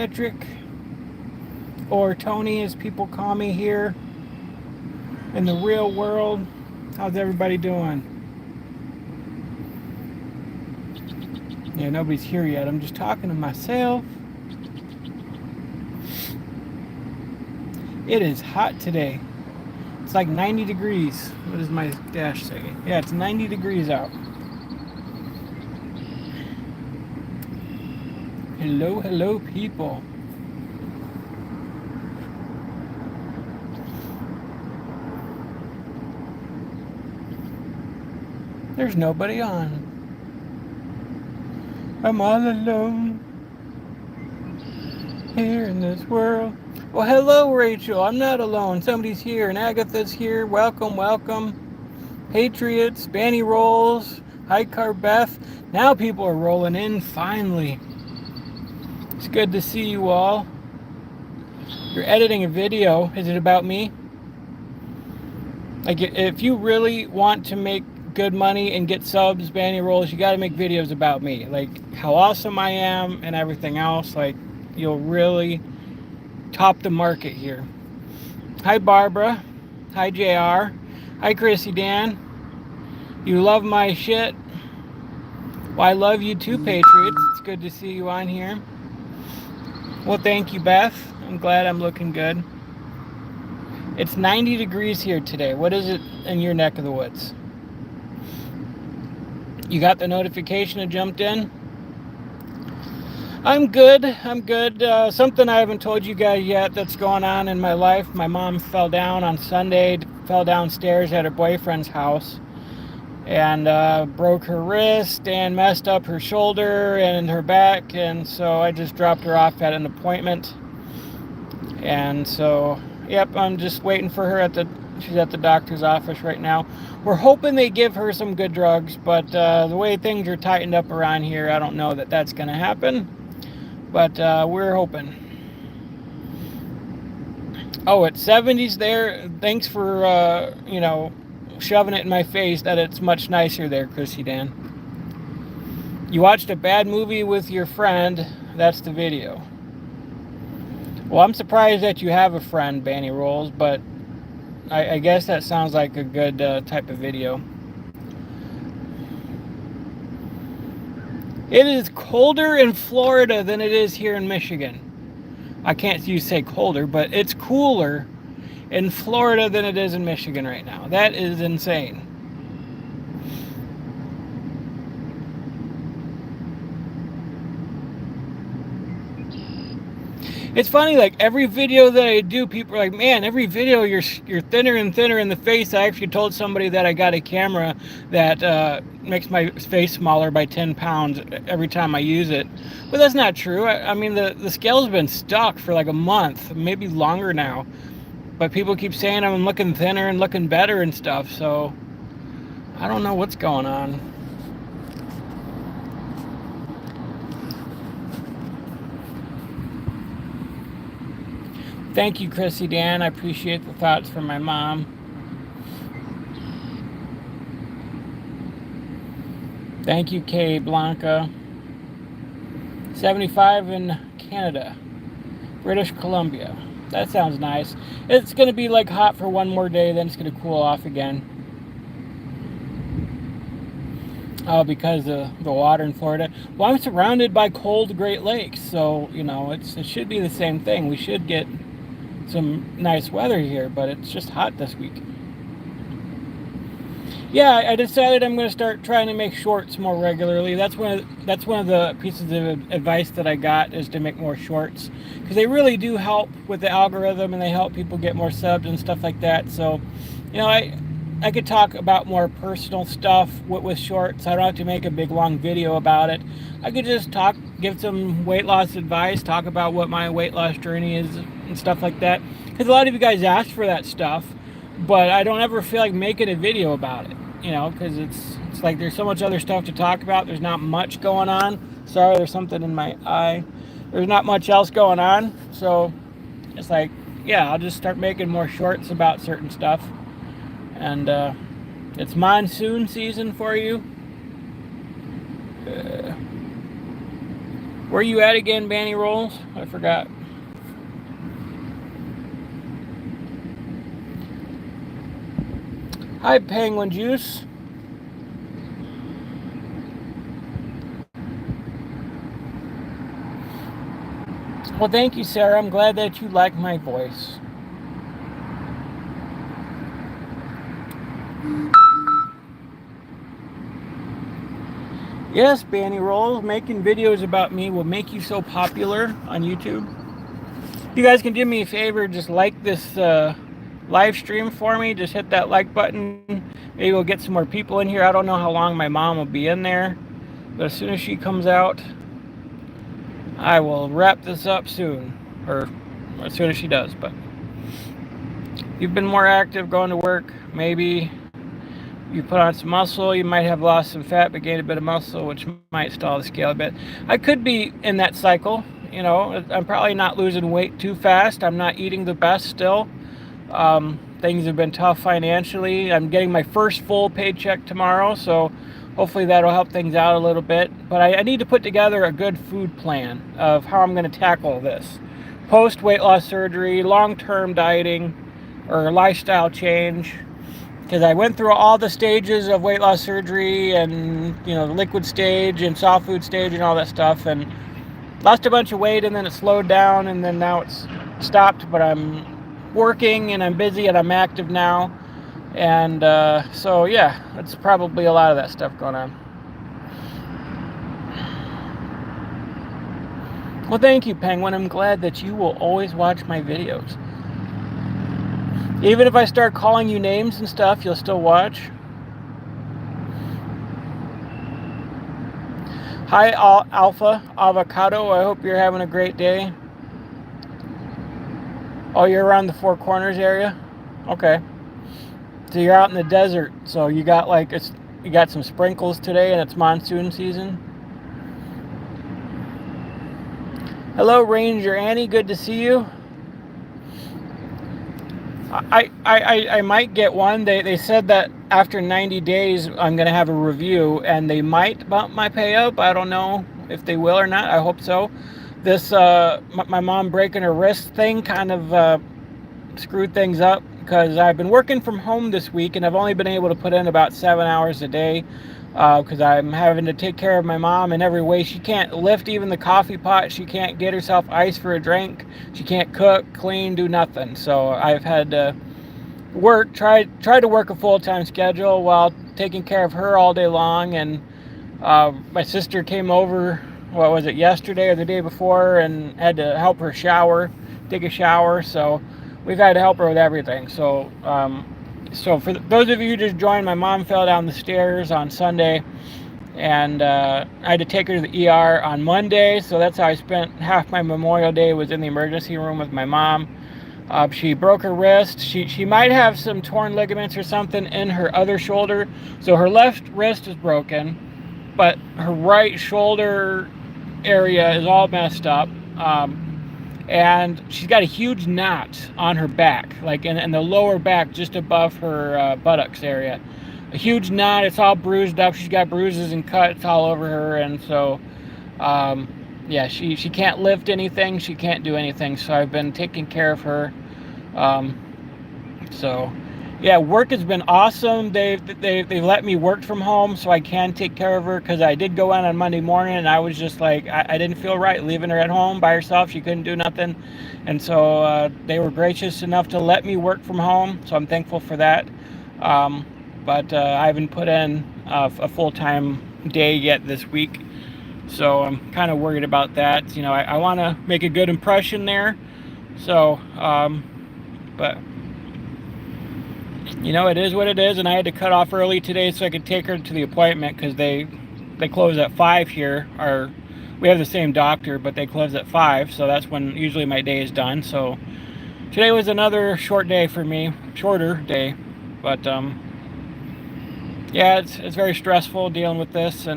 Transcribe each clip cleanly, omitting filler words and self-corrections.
Patrick, or Tony as people call me here in the real world. How's everybody doing? Yeah, nobody's here yet. I'm just talking to myself. It is hot today. It's like 90 degrees. What does my dash say? Yeah, it's 90 degrees out. Hello, hello, people. There's nobody on. I'm all alone here in this world. Well, hello, Rachel. I'm not alone. Somebody's here, and Agatha's here. Welcome, welcome. Patriots, Banny Rolls, Hi Beth. Now people are rolling in, finally. It's good to see you all. You're editing a video. Is it about me? Like, if you really want to make good money and get subs, Banny Rolls, you got to make videos about me. Like, how awesome I am and everything else. Like, you'll really top the market here. Hi, Barbara. Hi, JR. Hi, Chrissy Dan. You love my shit. Well, I love you too, Patriots. It's good to see you on here. Well, thank you, Beth. I'm glad I'm looking good. It's 90 degrees here today. What is it in your neck of the woods? You got the notification and jumped in? I'm good. I'm good. Something I haven't told you guys yet that's going on in my life. My mom fell down on Sunday, fell downstairs at her boyfriend's house, and broke her wrist and messed up her shoulder and her back. And so I just dropped her off at an appointment. And so, yep, I'm just waiting for her she's at the doctor's office right now. We're hoping they give her some good drugs, but the way things are tightened up around here, I don't know that that's going to happen. But we're hoping. Oh, it's 70s there. Thanks for, shoving it in my face that it's much nicer there, Chrissy Dan. You watched a bad movie with your friend. That's the video. Well, I'm surprised that you have a friend, Banny Rolls, but I guess that sounds like a good type of video. It is colder in Florida than it is here in Michigan. I can't say colder, but it's cooler in Florida than it is in Michigan right now. That is insane. It's funny, like every video that I do, people are like, man, every video you're thinner and thinner in the face. I actually told somebody that I got a camera that makes my face smaller by 10 pounds every time I use it. But that's not true. I mean, the scale's been stuck for like a month, maybe longer now. But people keep saying I'm looking thinner and looking better and stuff. So I don't know what's going on. Thank you, Chrissy Dan. I appreciate the thoughts from my mom. Thank you, Kay Blanca. 75 in Canada, British Columbia. That sounds nice. It's going to be like hot for one more day, then it's going to cool off again. Oh, because of the water in Florida. Well, I'm surrounded by cold Great Lakes, so, it should be the same thing. We should get some nice weather here, but it's just hot this week. Yeah, I decided I'm going to start trying to make shorts more regularly. That's one of the pieces of advice that I got, is to make more shorts, because they really do help with the algorithm, and they help people get more subs and stuff like that. So, I could talk about more personal stuff with shorts. I don't have to make a big long video about it. I could just give some weight loss advice, talk about what my weight loss journey is and stuff like that. Because a lot of you guys ask for that stuff, but I don't ever feel like making a video about it, because it's like there's so much other stuff to talk about. There's not much going on. Sorry, there's something in my eye. There's not much else going on. So it's like, yeah, I'll just start making more shorts about certain stuff. And it's monsoon season for you. Where you at again, Banny Rolls? I forgot. Hi, Penguin Juice. Well, thank you, Sarah. I'm glad that you like my voice. Yes, Banny Rolls, making videos about me will make you so popular on YouTube. You guys can do me a favor, just like this live stream for me. Just hit that like button. Maybe we'll get some more people in here. I don't know how long my mom will be in there, but as soon as she comes out, I will wrap this up soon, or as soon as she does. But you've been more active going to work. Maybe you put on some muscle. You might have lost some fat but gained a bit of muscle, which might stall the scale a bit. I could be in that cycle. You know, I'm probably not losing weight too fast. I'm not eating the best still. Things have been tough financially. I'm getting my first full paycheck tomorrow, so hopefully that'll help things out a little bit. But I need to put together a good food plan of how I'm going to tackle this. Post weight loss surgery, long-term dieting, or lifestyle change. Because I went through all the stages of weight loss surgery and, you know, the liquid stage and soft food stage and all that stuff, and lost a bunch of weight, and then it slowed down, and then now it's stopped. But I'm working and I'm busy and I'm active now, and so yeah, it's probably a lot of that stuff going on. Well, thank you, Penguin. I'm glad that you will always watch my videos. Even if I start calling you names and stuff, you'll still watch. Hi, Alpha Avocado. I hope you're having a great day. Oh, you're around the Four Corners area? Okay. So you're out in the desert. So you got you got some sprinkles today, and it's monsoon season. Hello, Ranger Annie. Good to see you. I might get one. They said that after 90 days I'm going to have a review, and they might bump my pay up. I don't know if they will or not. I hope so. This my mom breaking her wrist thing kind of screwed things up, because I've been working from home this week, and I've only been able to put in about 7 hours a day, because I'm having to take care of my mom in every way. She can't lift even the coffee pot. She can't get herself ice for a drink. She can't cook, clean, do nothing. So I've had to try to work a full-time schedule while taking care of her all day long. And my sister came over, what was it, yesterday or the day before, and had to help her take a shower. So we've had to help her with everything. So so for those of you who just joined, my mom fell down the stairs on Sunday, and I had to take her to the ER on Monday. So that's how I spent half my Memorial Day, was in the emergency room with my mom. She broke her wrist. She might have some torn ligaments or something in her other shoulder. So her left wrist is broken, but her right shoulder area is all messed up. And she's got a huge knot on her back, like in the lower back, just above her buttocks area. A huge knot. It's all bruised up. She's got bruises and cuts all over her, and so yeah, she can't lift anything. She can't do anything. So I've been taking care of her. So yeah, work has been awesome. They've let me work from home so I can take care of her, because I did go in on Monday morning and I was just like, I didn't feel right leaving her at home by herself. She couldn't do nothing. And so they were gracious enough to let me work from home. So I'm thankful for that. But I haven't put in a full-time day yet this week. So I'm kind of worried about that. You know, I want to make a good impression there. So, but you know, it is what it is, and I had to cut off early today so I could take her to the appointment, because they close at 5 here. We have the same doctor, but they close at 5, so that's when usually my day is done. So today was another shorter day for me, but yeah, it's very stressful dealing with this,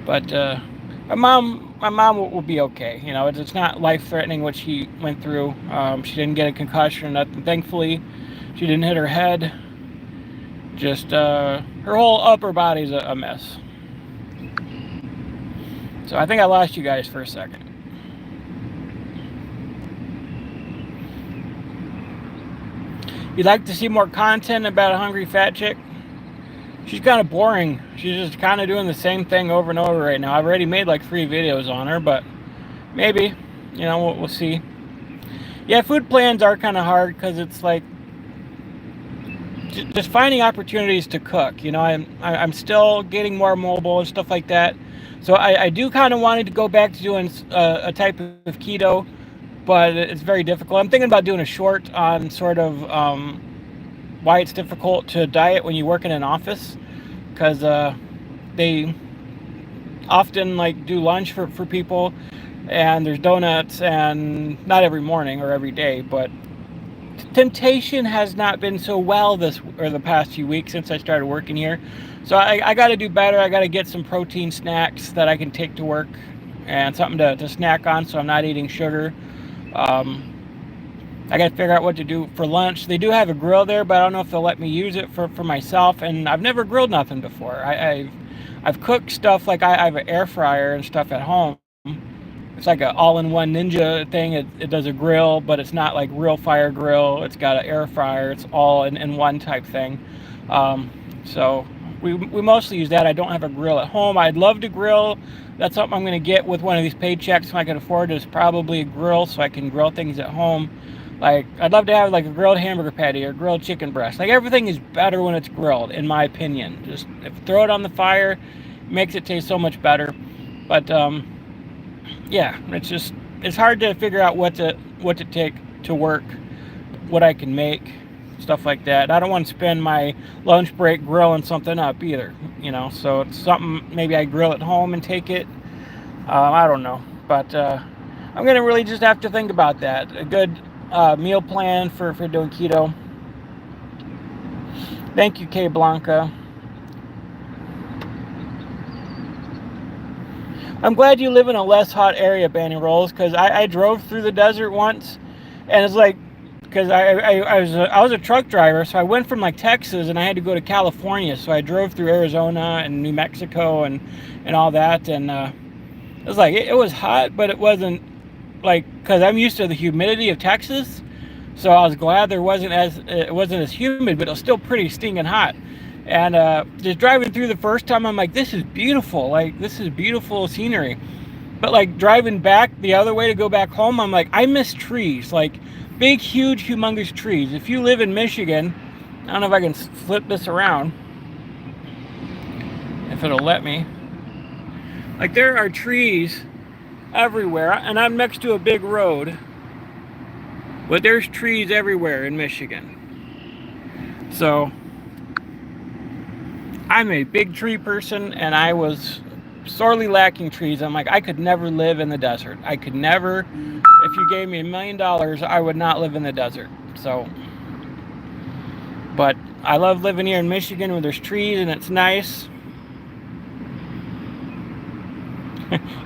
but my mom will be okay. You know, it's not life-threatening what she went through. She didn't get a concussion or nothing, thankfully. She didn't hit her head. Just her whole upper body's a mess. So I think I lost you guys for a second. You'd like to see more content about a hungry fat chick? She's kind of boring. She's just kind of doing the same thing over and over right now. I've already made like 3 videos on her, but maybe, we'll see. Yeah, food plans are kind of hard because it's like just finding opportunities to cook. I'm still getting more mobile and stuff like that. So I do kind of wanted to go back to doing a type of keto, but it's very difficult. I'm thinking about doing a short on sort of why it's difficult to diet when you work in an office, because they often like do lunch for people, and there's donuts, and not every morning or every day, but temptation has not been so well the past few weeks since I started working here. So I got to do better. I got to get some protein snacks that I can take to work and something to snack on, so I'm not eating sugar. I got to figure out what to do for lunch. They do have a grill there, but I don't know if they'll let me use it for myself. And I've never grilled nothing before. I've cooked stuff, like I have an air fryer and stuff at home. It's like an all-in-one Ninja thing. It does a grill, but it's not like real fire grill. It's got an air fryer. It's all in one type thing. So we mostly use that. I don't have a grill at home. I'd love to grill. That's something I'm going to get with one of these paychecks when I can afford it, is probably a grill, so I can grill things at home. Like, I'd love to have like a grilled hamburger patty or grilled chicken breast. Like, everything is better when it's grilled, in my opinion. Just throw it on the fire, it makes it taste so much better. But yeah, it's hard to figure out what to take to work, what I can make, stuff like that. I don't want to spend my lunch break grilling something up either, so it's something maybe I grill at home and take it. I don't know, but I'm gonna really just have to think about that. A good meal plan for doing keto. Thank you, K Blanca. I'm glad you live in a less hot area, Banny Rolls, because I drove through the desert once, and it's like, because I was a truck driver, so I went from like Texas and I had to go to California, so I drove through Arizona and New Mexico and all that, and it was like, it was hot, but it wasn't like, because I'm used to the humidity of Texas, so I was glad it wasn't as humid, but it was still pretty stinking hot. And just driving through the first time, I'm like, this is beautiful. Like, this is beautiful scenery. But like driving back the other way to go back home, I'm like, I miss trees, like big, huge, humongous trees. If you live in Michigan, I don't know if I can flip this around, if it'll let me. Like, there are trees everywhere, and I'm next to a big road, but there's trees everywhere in Michigan. So I'm a big tree person, and I was sorely lacking trees. I'm like, I could never live in the desert. I could never. If you gave me $1 million, I would not live in the desert. So, but I love living here in Michigan where there's trees and it's nice.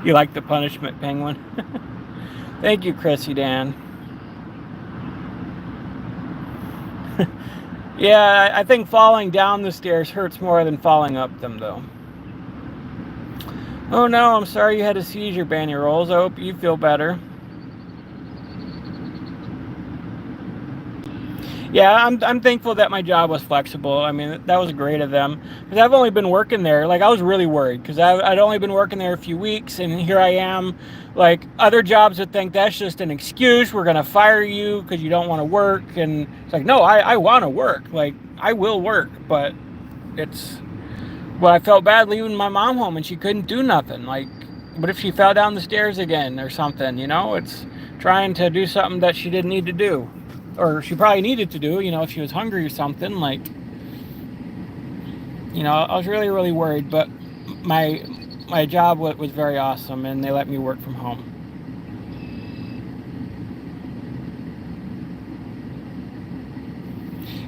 You like the punishment, Penguin? Thank you, Chrissy Dan. Yeah, I think falling down the stairs hurts more than falling up them, though. Oh no, I'm sorry you had a seizure, Banny Rolls. I hope you feel better. Yeah, I'm thankful that my job was flexible. I mean, that was great of them. Because I've only been working there, like, I was really worried. Because I'd only been working there a few weeks, and here I am. Like, other jobs would think that's just an excuse. We're going to fire you because you don't want to work. And it's like, no, I want to work. Like, I will work. But well, I felt bad leaving my mom home, and she couldn't do nothing. Like, what if she fell down the stairs again or something, It's trying to do something that she didn't need to do. Or she probably needed to do, if she was hungry or something, like, I was really, really worried, but my job was very awesome, and they let me work from home.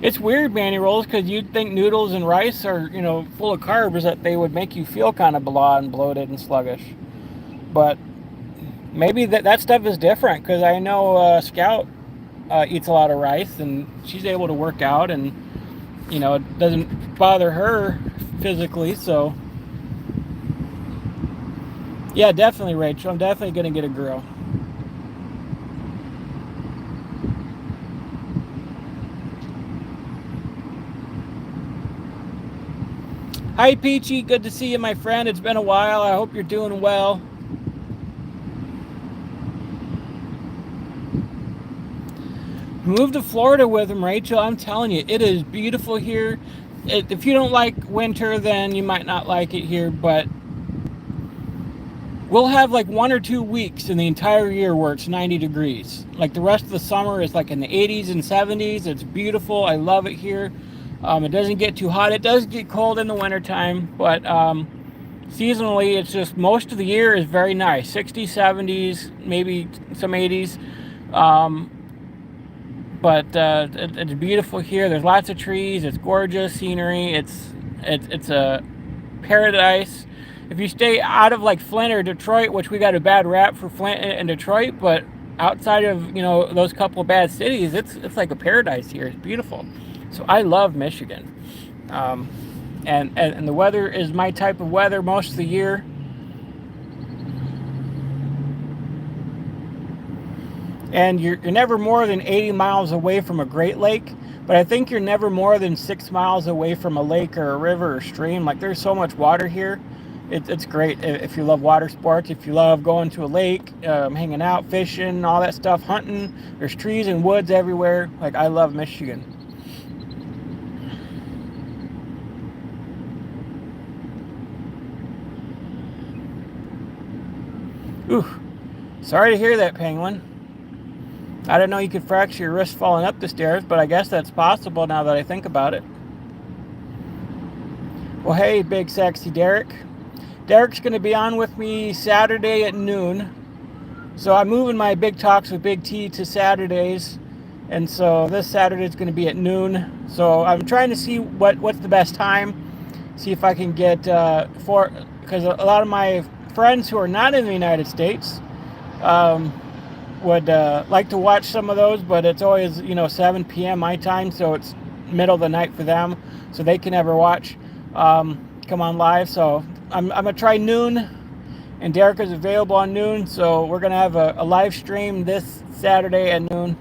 It's weird, Banny Rolls, because you'd think noodles and rice are, full of carbs, that they would make you feel kind of blah and bloated and sluggish. But maybe that stuff is different, because I know Scout eats a lot of rice, and she's able to work out, and it doesn't bother her physically. So Yeah, definitely, Rachel. I'm definitely going to get a grill. Hi, Peachy. Good to see you, my friend. It's been a while. I hope you're doing well. Move to Florida with him, Rachel. I'm telling you, it is beautiful here. If you don't like winter, then you might not like it here, but we'll have like 1 or 2 weeks in the entire year where it's 90 degrees. Like the rest of the summer is like in the 80s and 70s. It's beautiful. I love it here. It doesn't get too hot. It does get cold in the wintertime, but seasonally, it's just most of the year is very nice. 60s, 70s, maybe some 80s. Um, but it's beautiful here. There's lots of trees. It's gorgeous scenery. It's a paradise. If you stay out of like Flint or Detroit, which we got a bad rap for Flint and Detroit, but outside of those couple of bad cities, it's like a paradise here. It's beautiful. So I love Michigan, um, and the weather is my type of weather most of the year. And you're never more than 80 miles away from a Great Lake, but I think you're never more than 6 miles away from a lake or a river or stream. Like there's so much water here. It's great if you love water sports, if you love going to a lake, hanging out, fishing, all that stuff, hunting. There's trees and woods everywhere. Like I love Michigan. Ooh, sorry to hear that, Penguin. I didn't know you could fracture your wrist falling up the stairs, but I guess that's possible now that I think about it. Well, hey, big sexy Derek. Derek's going to be on with me Saturday at noon. So I'm moving my Big Talks with Big T to Saturdays. And so this Saturday is going to be at noon. So I'm trying to see what's the best time. See if I can get because a lot of my friends who are not in the United States would like to watch some of those, but it's always 7 p.m. my time, so it's middle of the night for them, so they can never watch come on live. So I'm gonna try noon, and Derek is available on noon, so we're gonna have a live stream this Saturday at noon.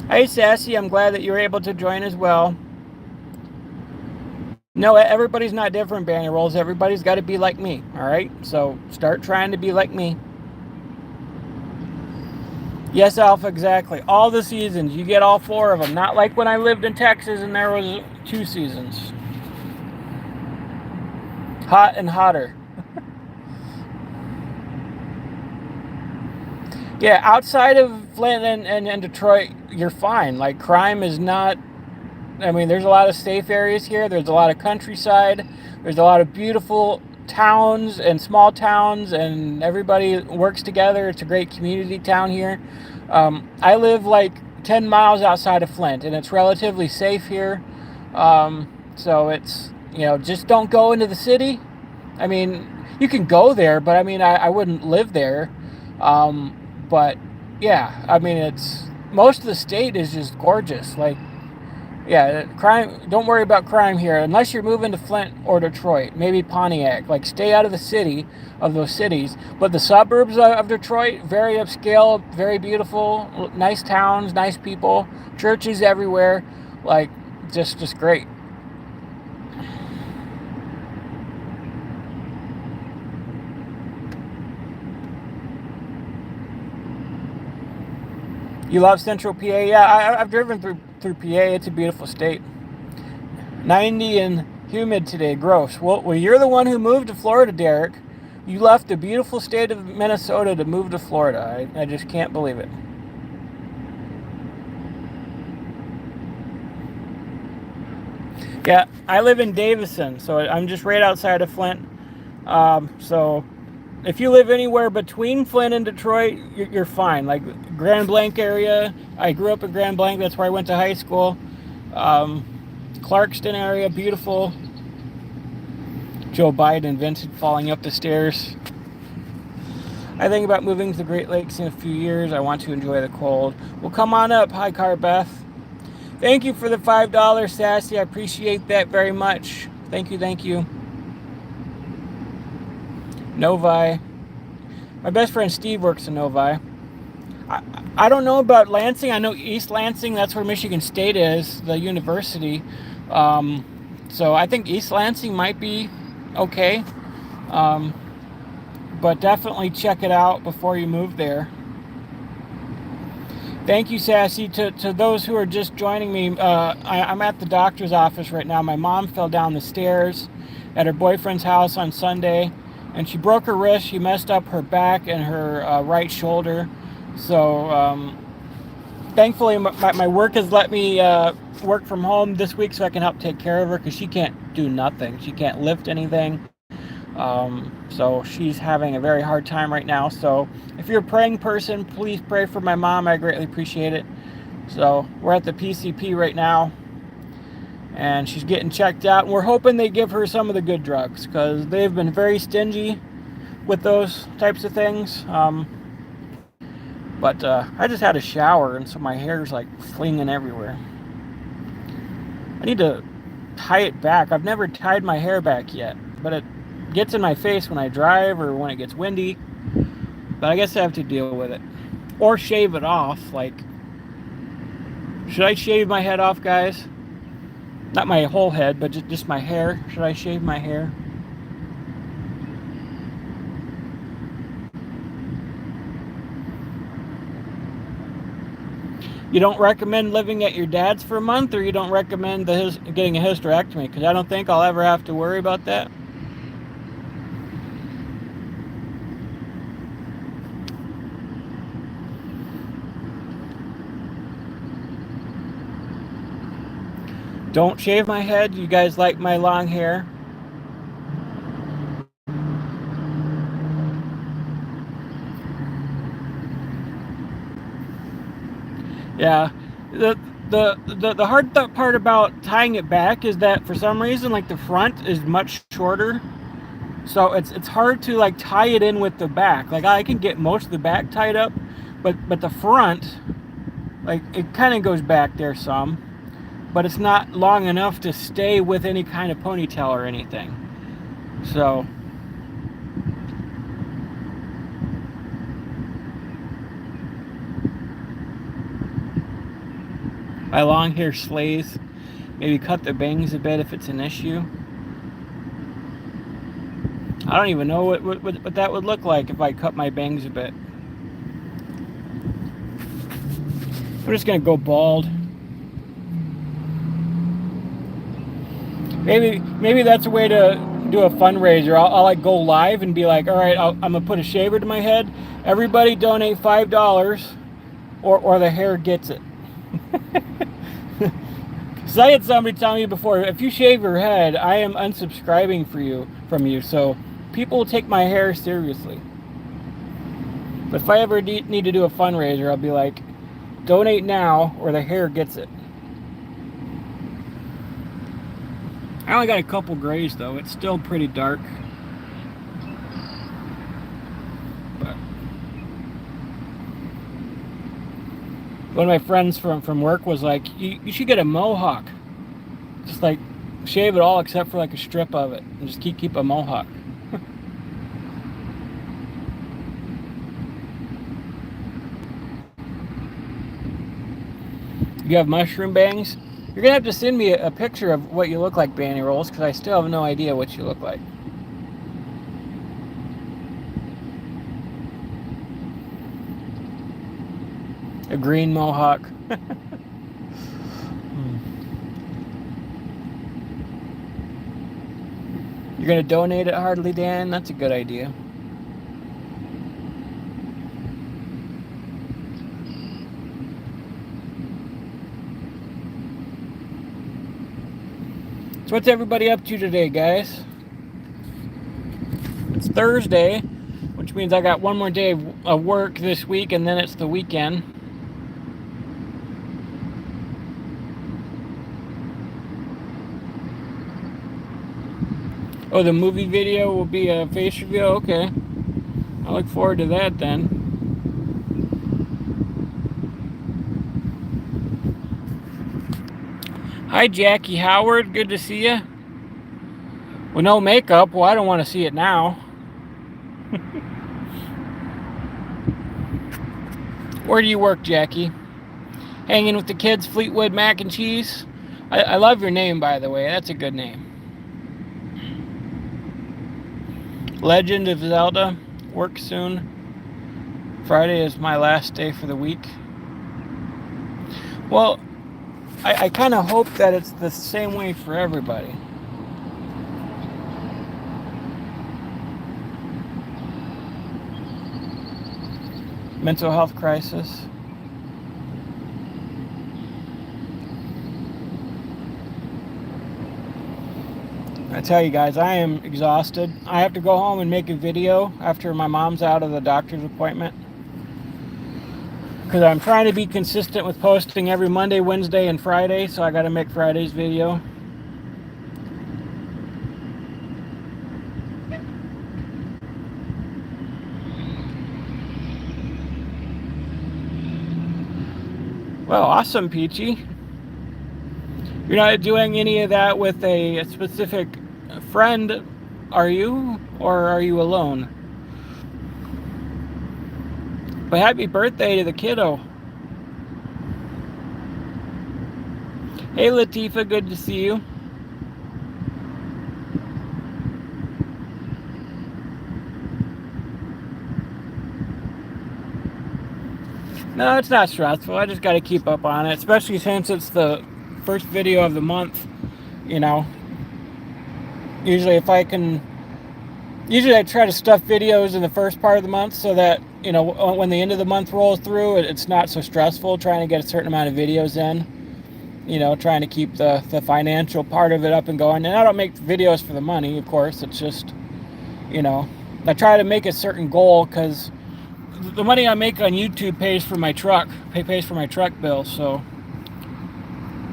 Hey Sassy, I'm glad that you were able to join as well. No, everybody's not different, Banny Rolls. Everybody's got to be like me, all right? So start trying to be like me. Yes, Alpha, exactly. All the seasons. You get all 4 of them. Not like when I lived in Texas and there was 2 seasons. Hot and hotter. Yeah, outside of Flint and Detroit, you're fine. Like, crime is not... I mean, there's a lot of safe areas here. There's a lot of countryside. There's a lot of beautiful towns and small towns, and everybody works together. It's a great community town here. I live like 10 miles outside of Flint, and it's relatively safe here. So it's, just don't go into the city. I mean, you can go there, but I mean, I wouldn't live there. But yeah, I mean, most of the state is just gorgeous. Like, yeah, crime. Don't worry about crime here unless you're moving to Flint or Detroit, maybe Pontiac. Like, stay out of the city of those cities. But the suburbs of Detroit, very upscale, very beautiful, nice towns, nice people, churches everywhere. Like, just great. You love Central PA? Yeah, I've driven through PA. It's a beautiful state. 90 and humid today. Gross. Well, you're the one who moved to Florida, Derek. You left the beautiful state of Minnesota to move to Florida. I just can't believe it. Yeah, I live in Davison, so I'm just right outside of Flint. So if you live anywhere between Flint and Detroit, you're fine. Like Grand Blanc area. I grew up in Grand Blanc. That's where I went to high school. Clarkston area, beautiful. Joe Biden, Vincent falling up the stairs. I think about moving to the Great Lakes in a few years. I want to enjoy the cold. Well, come on up. Hi, Carbeth. Thank you for the $5, Sassy. I appreciate that very much. Thank you, thank you. Novi. My best friend Steve works in Novi. I don't know about Lansing. I know East Lansing, that's where Michigan State is, the university. So I think East Lansing might be okay. But definitely check it out before you move there. Thank you, Sassy. To those who are just joining me, I'm at the doctor's office right now. My mom fell down the stairs at her boyfriend's house on Sunday, and she broke her wrist. She messed up her back and her right shoulder. So thankfully, my work has let me work from home this week so I can help take care of her, because she can't do nothing. She can't lift anything. So she's having a very hard time right now. So if you're a praying person, please pray for my mom. I greatly appreciate it. So we're at the PCP right now, and she's getting checked out. And we're hoping they give her some of the good drugs, because they've been very stingy with those types of things. But I just had a shower, and so my hair's like flinging everywhere. I need to tie it back. I've never tied my hair back yet, but it gets in my face when I drive or when it gets windy. But I guess I have to deal with it. Or shave it off. Like, should I shave my head off, guys? Not my whole head, but just my hair. Should I shave my hair? You don't recommend living at your dad's for a month, or you don't recommend getting a hysterectomy? Because I don't think I'll ever have to worry about that. Don't shave my head. You guys like my long hair? Yeah. The hard part about tying it back is that for some reason, like, the front is much shorter. So it's hard to like tie it in with the back. Like, I can get most of the back tied up, but the front, like, it kind of goes back there some, but it's not long enough to stay with any kind of ponytail or anything. So my long hair slays. Maybe cut the bangs a bit if it's an issue. I don't even know what that would look like if I cut my bangs a bit. I'm just gonna go bald. Maybe that's a way to do a fundraiser. I'll like go live and be like, all right, I'm gonna put a shaver to my head. Everybody donate $5, or the hair gets it. Because I had somebody tell me before, if you shave your head, I am unsubscribing from you. So people will take my hair seriously. But if I ever need to do a fundraiser, I'll be like, donate now, or the hair gets it. I only got a couple grays though. It's still pretty dark. But one of my friends from work was like, you should get a mohawk. Just like shave it all except for like a strip of it, and just keep a mohawk. You have mushroom bangs? You're gonna have to send me a picture of what you look like, Banny Rolls, because I still have no idea what you look like. A green mohawk. You're gonna donate it, Hardly Dan? That's a good idea. So what's everybody up to today, guys? It's Thursday, which means I got one more day of work this week, and then it's the weekend. Oh, the movie video will be a face reveal? Okay. I look forward to that then. Hi, Jackie Howard. Good to see you. With no makeup, well, I don't want to see it now. Where do you work, Jackie? Hanging with the kids, Fleetwood Mac and Cheese? I love your name, by the way. That's a good name. Legend of Zelda. Work soon. Friday is my last day for the week. Well, I kind of hope that it's the same way for everybody. Mental health crisis. I tell you guys, I am exhausted. I have to go home and make a video after my mom's out of the doctor's appointment, because I'm trying to be consistent with posting every Monday, Wednesday, and Friday, so I got to make Friday's video. Well, awesome, Peachy. You're not doing any of that with a specific friend, are you? Or are you alone? But happy birthday to the kiddo. Hey, Latifa, good to see you. No, it's not stressful. I just got to keep up on it, especially since it's the first video of the month. You know, usually I try to stuff videos in the first part of the month so that, you know, when the end of the month rolls through, it's not so stressful trying to get a certain amount of videos in. You know, trying to keep the financial part of it up and going. And I don't make videos for the money, of course. It's just, you know, I try to make a certain goal, because the money I make on YouTube pays for my truck bill. So,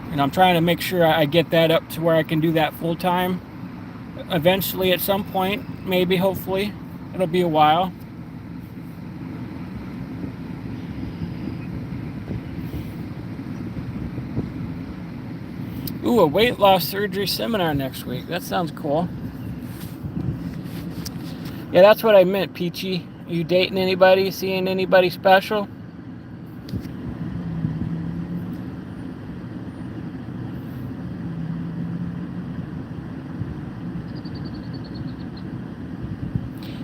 you know, I'm trying to make sure I get that up to where I can do that full time. Eventually, at some point, maybe, hopefully. It'll be a while. Ooh, a weight loss surgery seminar next week. That sounds cool. Yeah, that's what I meant, Peachy. Are you dating anybody? Seeing anybody special?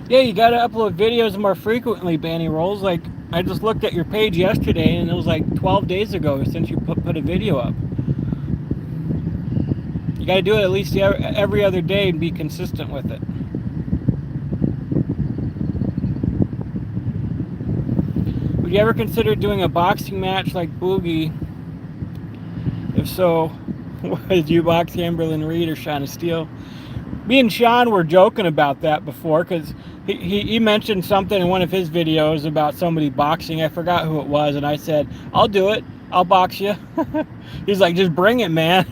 Yeah, you gotta upload videos more frequently, Banny Rolls. Like, I just looked at your page yesterday, and it was like 12 days ago since you put a video up. You gotta do it at least every other day and be consistent with it. Would you ever consider doing a boxing match like Boogie? If so, would you box Amberlyn Reed or Shauna Steele? Me and Sean were joking about that before, because he mentioned something in one of his videos about somebody boxing. I forgot who it was, and I said, I'll do it. I'll box you. He's like, just bring it, man.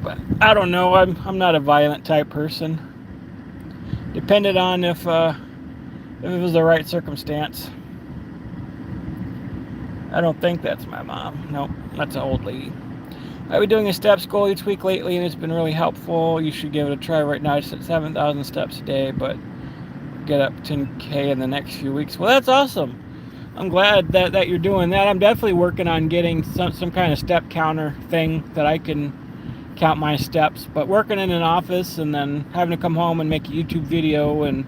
But I don't know. I'm not a violent type person. Depended on if it was the right circumstance. I don't think that's my mom. Nope, that's an old lady. I've been doing a steps goal each week lately, and it's been really helpful. You should give it a try right now. It's at 7,000 steps a day, but get up 10K in the next few weeks. Well, that's awesome. I'm glad that you're doing that. I'm definitely working on getting some kind of step counter thing that I can count my steps. But working in an office and then having to come home and make a YouTube video, and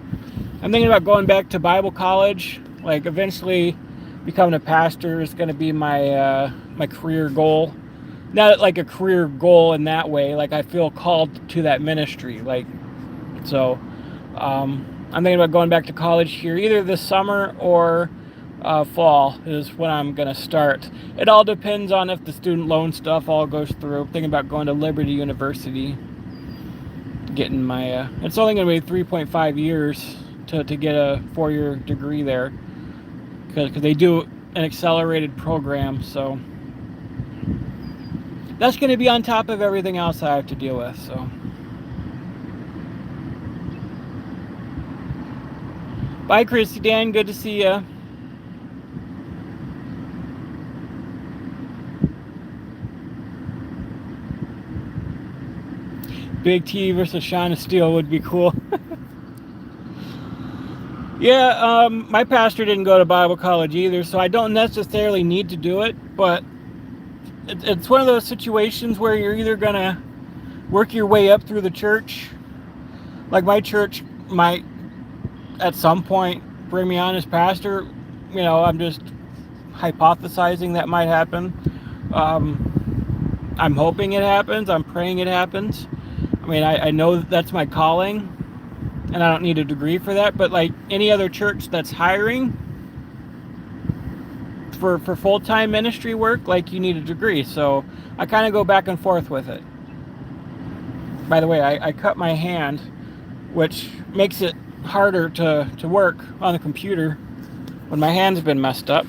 I'm thinking about going back to Bible college. Like, eventually becoming a pastor is going to be my my career goal. Not like a career goal in that way. Like, I feel called to that ministry. Like, so I'm thinking about going back to college here either this summer or fall is when I'm going to start. It all depends on if the student loan stuff all goes through. I'm thinking about going to Liberty University, getting my it's only going to be 3.5 years to get a 4-year degree there, because they do an accelerated program. So that's going to be on top of everything else I have to deal with. So, bye, Christy Dan. Good to see you. Big T versus Shauna Steele would be cool. Yeah, my pastor didn't go to Bible college either, so I don't necessarily need to do it, but it's one of those situations where you're either going to work your way up through the church. Like my church might at some point bring me on as pastor. You know, I'm just hypothesizing that might happen. I'm hoping it happens. I'm praying it happens. I mean, I know that's my calling, and I don't need a degree for that. But like any other church that's hiring for full-time ministry work, like you need a degree. So I kind of go back and forth with it. By the way, I cut my hand, which makes it harder to work on the computer when my hand's been messed up.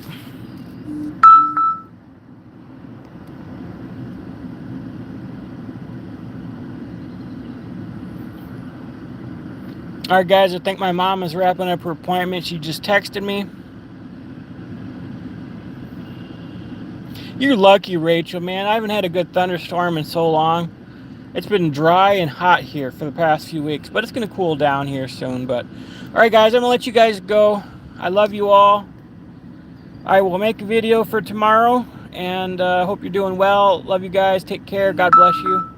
All right, guys, I think my mom is wrapping up her appointment. She just texted me. You're lucky, Rachel, man. I haven't had a good thunderstorm in so long. It's been dry and hot here for the past few weeks, but it's going to cool down here soon. But all right, guys, I'm going to let you guys go. I love you all. I will make a video for tomorrow, and hope you're doing well. Love you guys. Take care. God bless you.